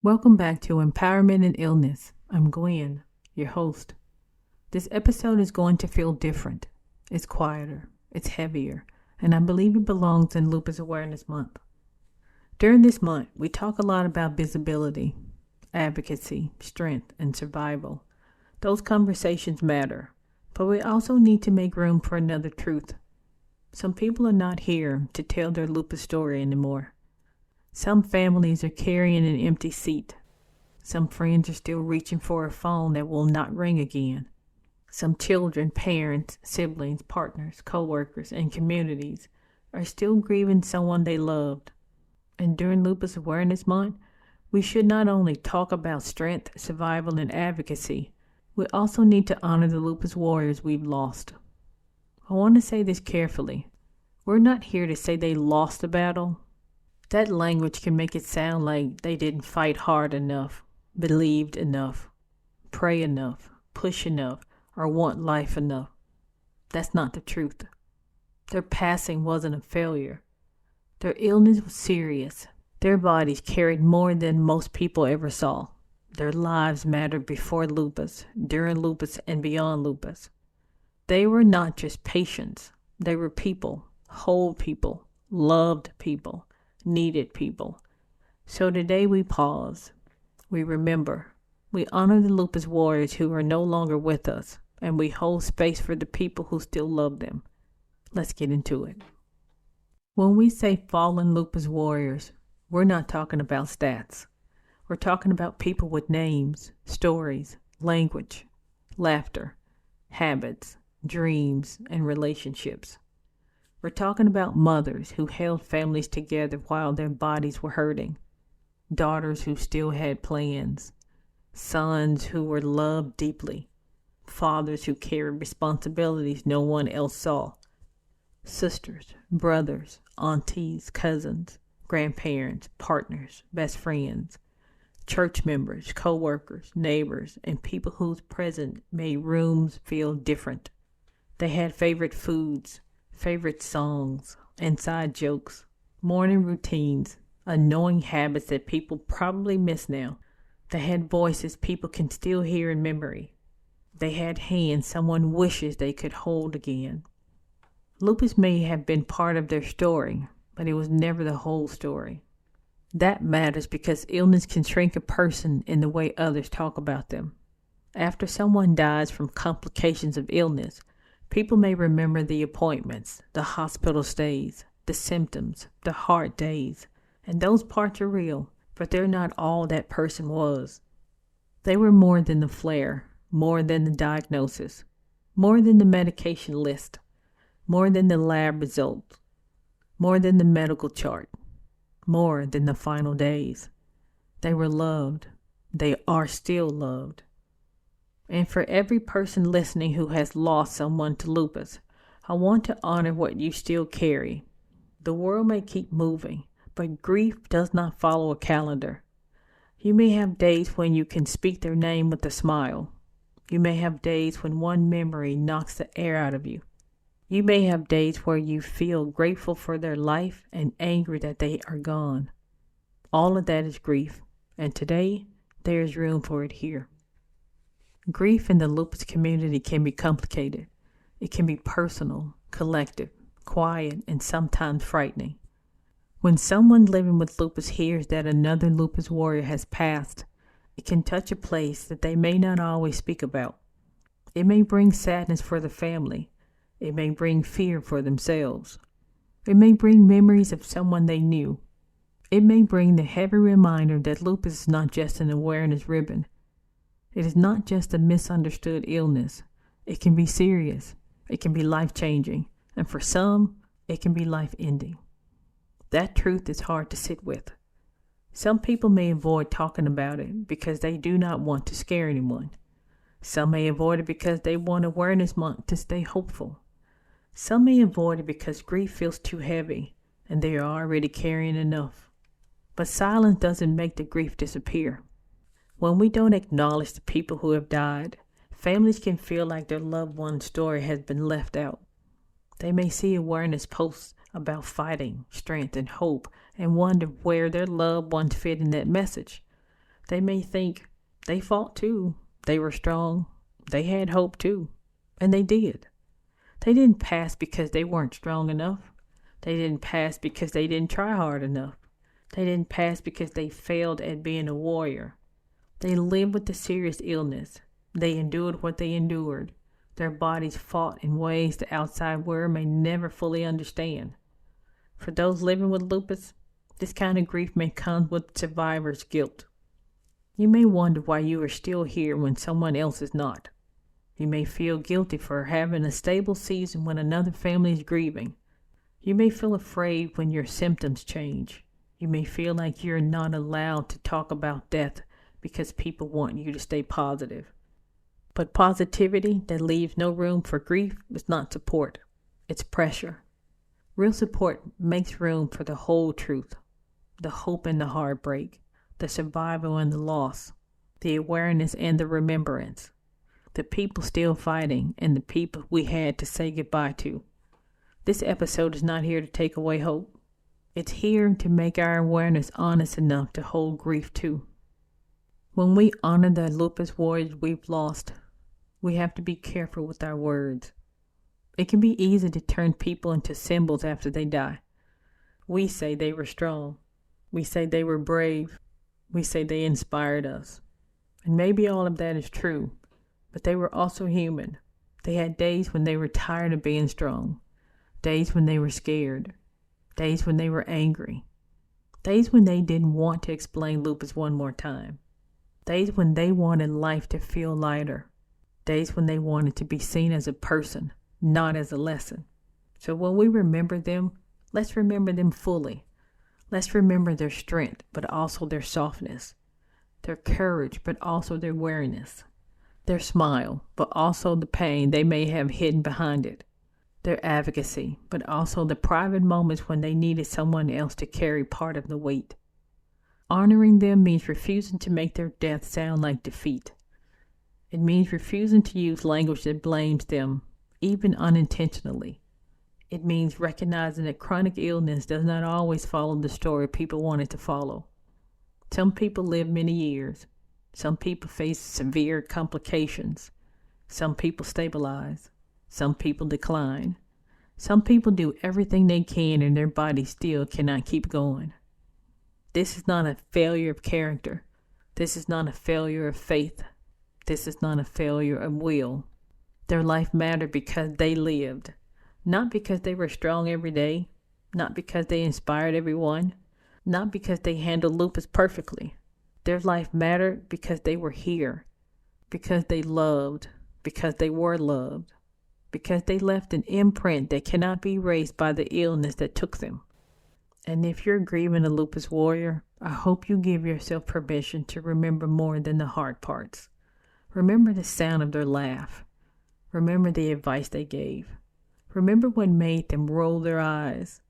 Welcome back to Empowerment and Illness. I'm Gwen, your host. This episode is going to feel different. It's quieter, it's heavier, and I believe it belongs in Lupus Awareness Month. During this month, we talk a lot about visibility, advocacy, strength, and survival. Those conversations matter, but we also need to make room for another truth. Some people are not here to tell their lupus story anymore. Some families are carrying an empty seat. Some friends are still reaching for a phone that will not ring again. Some children, parents, siblings, partners, co-workers, and communities are still grieving someone they loved. And during Lupus Awareness Month, we should not only talk about strength, survival, and advocacy, we also need to honor the lupus warriors we've lost. I want to say this carefully. We're not here to say they lost the battle. That language can make it sound like they didn't fight hard enough, believed enough, pray enough, push enough, or want life enough. That's not the truth. Their passing wasn't a failure. Their illness was serious. Their bodies carried more than most people ever saw. Their lives mattered before lupus, during lupus, and beyond lupus. They were not just patients. They were people, whole people, loved people, needed people. So today we pause. We remember. We honor the lupus warriors who are no longer with us, and we hold space for the people who still love them. Let's get into it. When we say fallen lupus warriors, we're not talking about stats. We're talking about people with names, stories, language, laughter, habits, dreams, and relationships. We're talking about mothers who held families together while their bodies were hurting, daughters who still had plans, sons who were loved deeply, fathers who carried responsibilities no one else saw, sisters, brothers, aunties, cousins, grandparents, partners, best friends, church members, co-workers, neighbors, and people whose presence made rooms feel different. They had favorite foods, favorite songs, inside jokes, morning routines, annoying habits that people probably miss now. They had voices people can still hear in memory. They had hands someone wishes they could hold again. Lupus may have been part of their story, but it was never the whole story. That matters because illness can shrink a person in the way others talk about them. After someone dies from complications of illness, people may remember the appointments, the hospital stays, the symptoms, the hard days, and those parts are real, but they're not all that person was. They were more than the flare, more than the diagnosis, more than the medication list, more than the lab results, more than the medical chart, more than the final days. They were loved. They are still loved. And for every person listening who has lost someone to lupus, I want to honor what you still carry. The world may keep moving, but grief does not follow a calendar. You may have days when you can speak their name with a smile. You may have days when one memory knocks the air out of you. You may have days where you feel grateful for their life and angry that they are gone. All of that is grief, and today there is room for it here. Grief in the lupus community can be complicated. It can be personal, collective, quiet, and sometimes frightening. When someone living with lupus hears that another lupus warrior has passed, it can touch a place that they may not always speak about. It may bring sadness for the family. It may bring fear for themselves. It may bring memories of someone they knew. It may bring the heavy reminder that lupus is not just an awareness ribbon. It is not just a misunderstood illness. It can be serious. It can be life-changing. And for some, it can be life-ending. That truth is hard to sit with. Some people may avoid talking about it because they do not want to scare anyone. Some may avoid it because they want Awareness Month to stay hopeful. Some may avoid it because grief feels too heavy and they are already carrying enough. But silence doesn't make the grief disappear. When we don't acknowledge the people who have died, families can feel like their loved one's story has been left out. They may see awareness posts about fighting, strength, and hope and wonder where their loved ones fit in that message. They may think they fought too. They were strong. They had hope too. And they did. They didn't pass because they weren't strong enough. They didn't pass because they didn't try hard enough. They didn't pass because they failed at being a warrior. They lived with the serious illness. They endured what they endured. Their bodies fought in ways the outside world may never fully understand. For those living with lupus, this kind of grief may come with survivor's guilt. You may wonder why you are still here when someone else is not. You may feel guilty for having a stable season when another family is grieving. You may feel afraid when your symptoms change. You may feel like you're not allowed to talk about death because people want you to stay positive. But positivity that leaves no room for grief is not support. It's pressure. Real support makes room for the whole truth, the hope and the heartbreak, the survival and the loss, the awareness and the remembrance, the people still fighting and the people we had to say goodbye to. This episode is not here to take away hope. It's here to make our awareness honest enough to hold grief too. When we honor the lupus warriors we've lost, we have to be careful with our words. It can be easy to turn people into symbols after they die. We say they were strong. We say they were brave. We say they inspired us. And maybe all of that is true, but they were also human. They had days when they were tired of being strong, days when they were scared, days when they were angry, days when they didn't want to explain lupus one more time, days when they wanted life to feel lighter, days when they wanted to be seen as a person, not as a lesson. So when we remember them, let's remember them fully. Let's remember their strength, but also their softness, their courage, but also their wariness, their smile, but also the pain they may have hidden behind it, their advocacy, but also the private moments when they needed someone else to carry part of the weight. Honoring them means refusing to make their death sound like defeat. It means refusing to use language that blames them, even unintentionally. It means recognizing that chronic illness does not always follow the story people want it to follow. Some people live many years. Some people face severe complications. Some people stabilize. Some people decline. Some people do everything they can and their body still cannot keep going. This is not a failure of character. This is not a failure of faith. This is not a failure of will. Their life mattered because they lived, not because they were strong every day, not because they inspired everyone, not because they handled lupus perfectly. Their life mattered because they were here, because they loved, because they were loved, because they left an imprint that cannot be erased by the illness that took them. And if you're grieving a lupus warrior, I hope you give yourself permission to remember more than the hard parts. Remember the sound of their laugh. Remember the advice they gave. Remember what made them roll their eyes.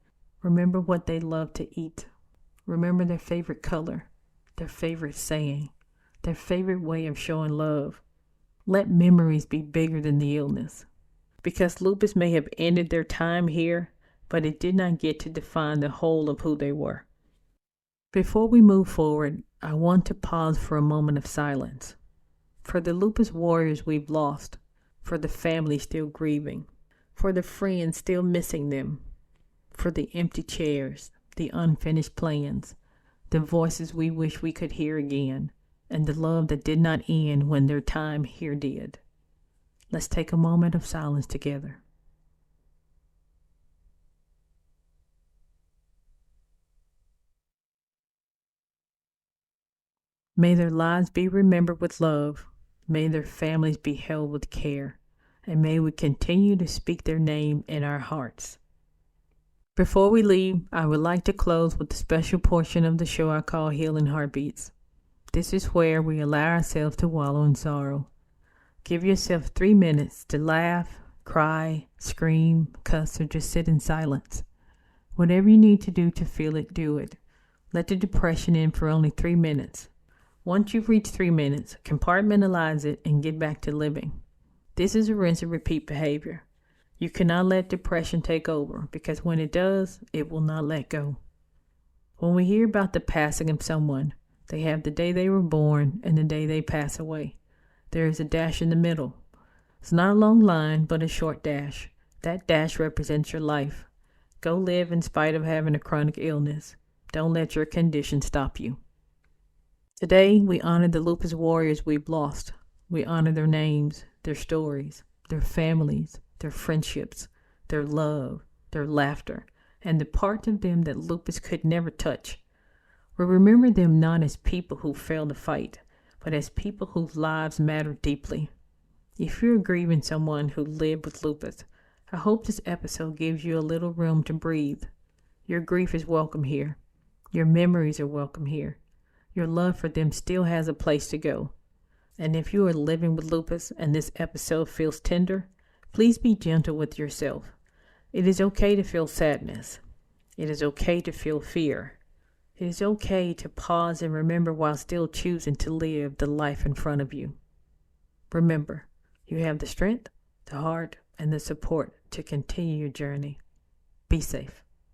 Remember what they loved to eat. Remember their favorite color, their favorite saying, their favorite way of showing love. Let memories be bigger than the illness. Because lupus may have ended their time here, but it did not get to define the whole of who they were. Before we move forward, I want to pause for a moment of silence. For the lupus warriors we've lost, for the family still grieving, for the friends still missing them, for the empty chairs, the unfinished plans, the voices we wish we could hear again, and the love that did not end when their time here did. Let's take a moment of silence together. May their lives be remembered with love. May their families be held with care. And may we continue to speak their name in our hearts. Before we leave, I would like to close with a special portion of the show I call Healing Heartbeats. This is where we allow ourselves to wallow in sorrow. Give yourself 3 minutes to laugh, cry, scream, cuss, or just sit in silence. Whatever you need to do to feel it, do it. Let the depression in for only 3 minutes. Once you've reached 3 minutes, compartmentalize it and get back to living. This is a rinse and repeat behavior. You cannot let depression take over because when it does, it will not let go. When we hear about the passing of someone, They have the day they were born and the day they pass away. There is a dash in the middle. It's not a long line, but a short dash. That dash represents your life. Go live in spite of having a chronic illness. Don't let your condition stop you. Today, we honor the lupus warriors we've lost. We honor their names, their stories, their families, their friendships, their love, their laughter, and the part of them that lupus could never touch. We remember them not as people who failed to fight, but as people whose lives matter deeply. If you're grieving someone who lived with lupus, I hope this episode gives you a little room to breathe. Your grief is welcome here. Your memories are welcome here. Your love for them still has a place to go. And if you are living with lupus and this episode feels tender, please be gentle with yourself. It is okay to feel sadness. It is okay to feel fear. It is okay to pause and remember while still choosing to live the life in front of you. Remember, you have the strength, the heart, and the support to continue your journey. Be safe.